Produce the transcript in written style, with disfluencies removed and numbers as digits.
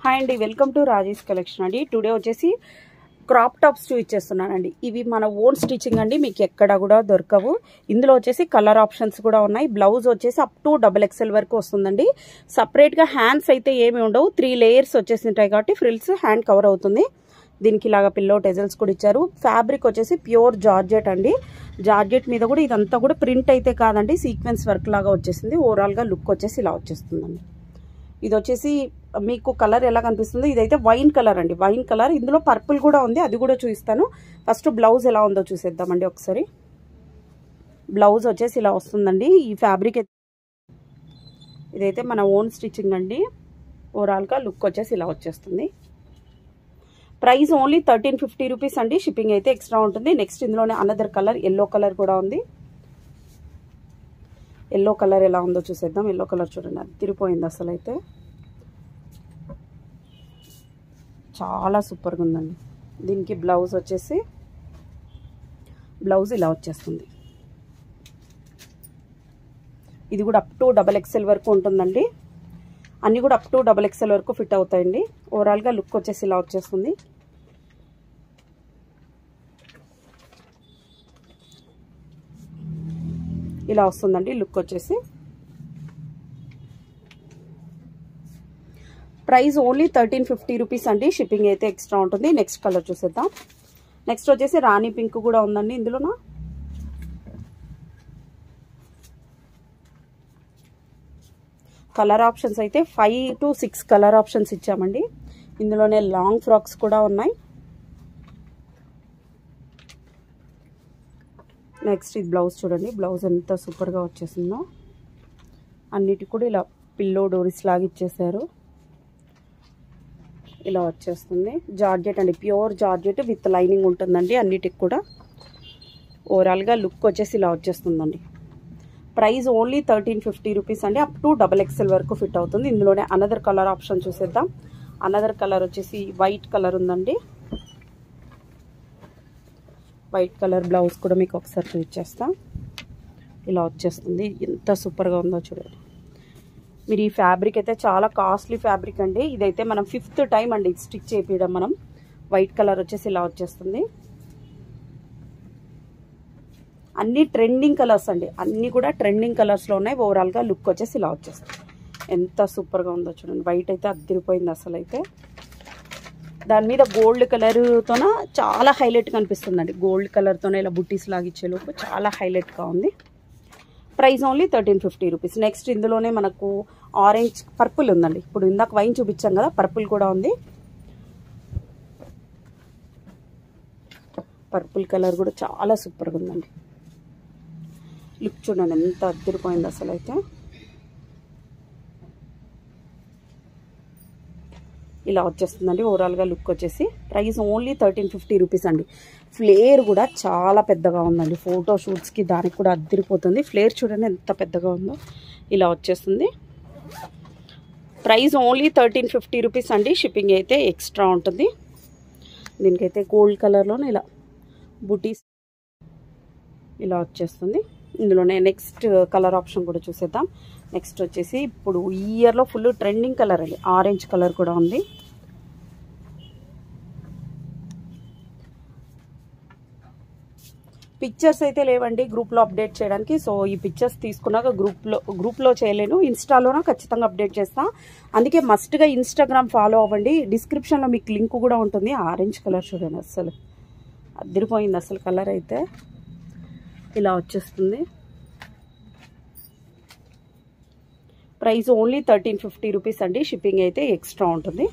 Hi అండి, welcome to Rajesh collection అండి. Today వచ్చేసి క్రాప్ టాప్స్ చూపించేస్తున్నానండి. ఇవి మన ఓన్ స్టిచ్చింగ్ అండి, మీకు ఎక్కడ కూడా దొరకవు. ఇందులో వచ్చేసి కలర్ ఆప్షన్స్ కూడా ఉన్నాయి. బ్లౌజ్ వచ్చేసి అప్ టు XXL వరకు వస్తుందండి. సపరేట్గా హ్యాండ్స్ అయితే ఏమి ఉండవు, 3 లేయర్స్ వచ్చేసి ఉంటాయి కాబట్టి ఫ్రిల్స్ హ్యాండ్ కవర్ అవుతుంది. దీనికి ఇలాగా పిల్లో టెజల్స్ కూడా ఇచ్చారు. ఫ్యాబ్రిక్ వచ్చేసి ప్యూర్ జార్జెట్ అండి. జార్జెట్ మీద కూడా ఇదంతా కూడా ప్రింట్ అయితే కాదండి, సీక్వెన్స్ వర్క్ లాగా వచ్చేసింది. ఓవరాల్గా లుక్ వచ్చేసి ఇలా వచ్చేస్తుందండి. ఇది వచ్చేసి మీకు కలర్ ఎలా కనిపిస్తుందో, ఇదైతే వైన్ కలర్ అండి, వైన్ కలర్. ఇందులో పర్పుల్ కూడా ఉంది, అది కూడా చూపిస్తాను. ఫస్ట్ బ్లౌజ్ ఎలా ఉందో చూసేద్దామండి ఒకసారి. బ్లౌజ్ వచ్చేసి ఇలా వస్తుందండి. ఈ ఫ్యాబ్రిక్ ఇదైతే మన ఓన్ స్టిచ్చింగ్ అండి. ఓవరాల్గా లుక్ వచ్చేసి ఇలా వచ్చేస్తుంది. ప్రైస్ ఓన్లీ 1350 రూపీస్ అండి. షిప్పింగ్ అయితే ఎక్స్ట్రా ఉంటుంది. నెక్స్ట్ ఇందులోనే అనదర్ కలర్, ఎల్లో కలర్ కూడా ఉంది. ఎల్లో కలర్ ఎలా ఉందో చూసేద్దాం. ఎల్లో కలర్ చూడండి, అది తిరిగిపోయింది అసలు. అయితే చాలా సూపర్గా ఉందండి. దీనికి బ్లౌజ్ వచ్చేసి బ్లౌజ్ ఇలా వచ్చేస్తుంది. ఇది కూడా అప్ టు XXL వరకు ఉంటుందండి. అన్నీ కూడా అప్ టు XXL వరకు ఫిట్ అవుతాయండి. ఓవరాల్గా లుక్ వచ్చేసి ఇలా వచ్చేస్తుంది. ఇలా వస్తుందండి లుక్ వచ్చేసి. ప్రైస్ ఓన్లీ 1350 రూపీస్ అండి. షిప్పింగ్ అయితే ఎక్స్ట్రా ఉంటుంది. నెక్స్ట్ కలర్ చూసేద్దాం. నెక్స్ట్ వచ్చేసి రాణి పింక్ కూడా ఉందండి. ఇందులోనా కలర్ ఆప్షన్స్ అయితే 5 to 6 కలర్ ఆప్షన్స్ ఇచ్చామండి. ఇందులోనే లాంగ్ ఫ్రాక్స్ కూడా ఉన్నాయి. నెక్స్ట్ ఇది బ్లౌజ్ చూడండి. బ్లౌజ్ ఎంత సూపర్గా వచ్చేసిందో. అన్నిటికి కూడా ఇలా పిల్లో డోరీస్ లాగా ఇచ్చేసారు. ఇలా వచ్చేస్తుంది. జార్జెట్ అండి, ప్యూర్ జార్జెట్ విత్ లైనింగ్ ఉంటుందండి అన్నిటికి కూడా. ఓవరాల్గా లుక్ వచ్చేసి ఇలా వచ్చేస్తుందండి. ప్రైస్ ఓన్లీ 1350 రూపీస్ అండి. అప్ టు XXL వరకు ఫిట్ అవుతుంది. ఇందులోనే అనదర్ కలర్ ఆప్షన్ చూసేద్దాం. అనదర్ కలర్ వచ్చేసి వైట్ కలర్ ఉందండి. వైట్ కలర్ బ్లౌజ్ కూడా మీకు ఒకసారి చూపించేస్తాం. ఇలా వచ్చేస్తుంది. ఎంత సూపర్గా ఉందో చూడండి. మీరు ఈ ఫ్యాబ్రిక్ అయితే చాలా కాస్ట్లీ ఫ్యాబ్రిక్ అండి. ఇదైతే మనం 5th టైం అండి స్టిచ్ చేయించడం మనం. వైట్ కలర్ వచ్చేసి ఇలా వచ్చేస్తుంది. అన్ని ట్రెండింగ్ కలర్స్ అండి, అన్నీ కూడా ట్రెండింగ్ కలర్స్లో ఉన్నాయి. ఓవరాల్గా లుక్ వచ్చేసి ఇలా వచ్చేస్తుంది. ఎంత సూపర్గా ఉందో చూడండి. వైట్ అయితే అదిరిపోయింది అసలు. అయితే దాని మీద గోల్డ్ కలర్తోన చాలా హైలైట్ కనిపిస్తుందండి. గోల్డ్ కలర్తోనే ఇలా బుట్టీస్ లాగా ఇచ్చేలోపు చాలా హైలైట్గా ఉంది. Price only 1350 rupees. నెక్స్ట్ ఇందులోనే మనకు ఆరెంజ్ పర్పుల్ ఉందండి. ఇప్పుడు ఇందాక వైన్ చూపించాం కదా, పర్పుల్ కూడా ఉంది. పర్పుల్ కలర్ కూడా చాలా సూపర్గా ఉందండి. లుక్ చూడండి ఎంత అదిరిపోయింది అసలు. అయితే ఇలా వచ్చేస్తుందండి ఓవరాల్గా లుక్ వచ్చేసి. ప్రైస్ ఓన్లీ 1350 రూపీస్ అండి. ఫ్లేర్ కూడా చాలా పెద్దగా ఉందండి. ఫోటో షూట్స్కి దానికి కూడా అదిరిపోతుంది. ఫ్లేర్ చూడండి ఎంత పెద్దగా ఉందో. ఇలా వచ్చేస్తుంది. ప్రైస్ ఓన్లీ 1350 రూపీస్ అండి. షిప్పింగ్ అయితే ఎక్స్ట్రా ఉంటుంది. దీనికైతే గోల్డ్ కలర్లోనే ఇలా బుటీస్ ఇలా వచ్చేస్తుంది. ఇందులోనే నెక్స్ట్ కలర్ ఆప్షన్ కూడా చూసేద్దాం. నెక్స్ట్ వచ్చేసి ఇప్పుడు ఈ ఇయర్లో ఫుల్ ట్రెండింగ్ కలర్ అండి, ఆరెంజ్ కలర్ కూడా ఉంది. పిక్చర్స్ అయితే లేవండి గ్రూప్లో అప్డేట్ చేయడానికి. సో ఈ పిక్చర్స్ తీసుకున్నాక గ్రూప్లో చేయలేను, ఇన్స్టాలోనే ఖచ్చితంగా అప్డేట్ చేస్తా. అందుకే మస్ట్గా ఇన్స్టాగ్రామ్ ఫాలో అవ్వండి. డిస్క్రిప్షన్లో మీకు లింక్ కూడా ఉంటుంది. ఆరెంజ్ కలర్ చూడండి అసలు అదిరిపోయింది అసలు. కలర్ అయితే ఇలా వచ్చేస్తుంది. ప్రైస్ ఓన్లీ 1350 రూపీస్ అండి. షిప్పింగ్ అయితే ఎక్స్ట్రా ఉంటుంది.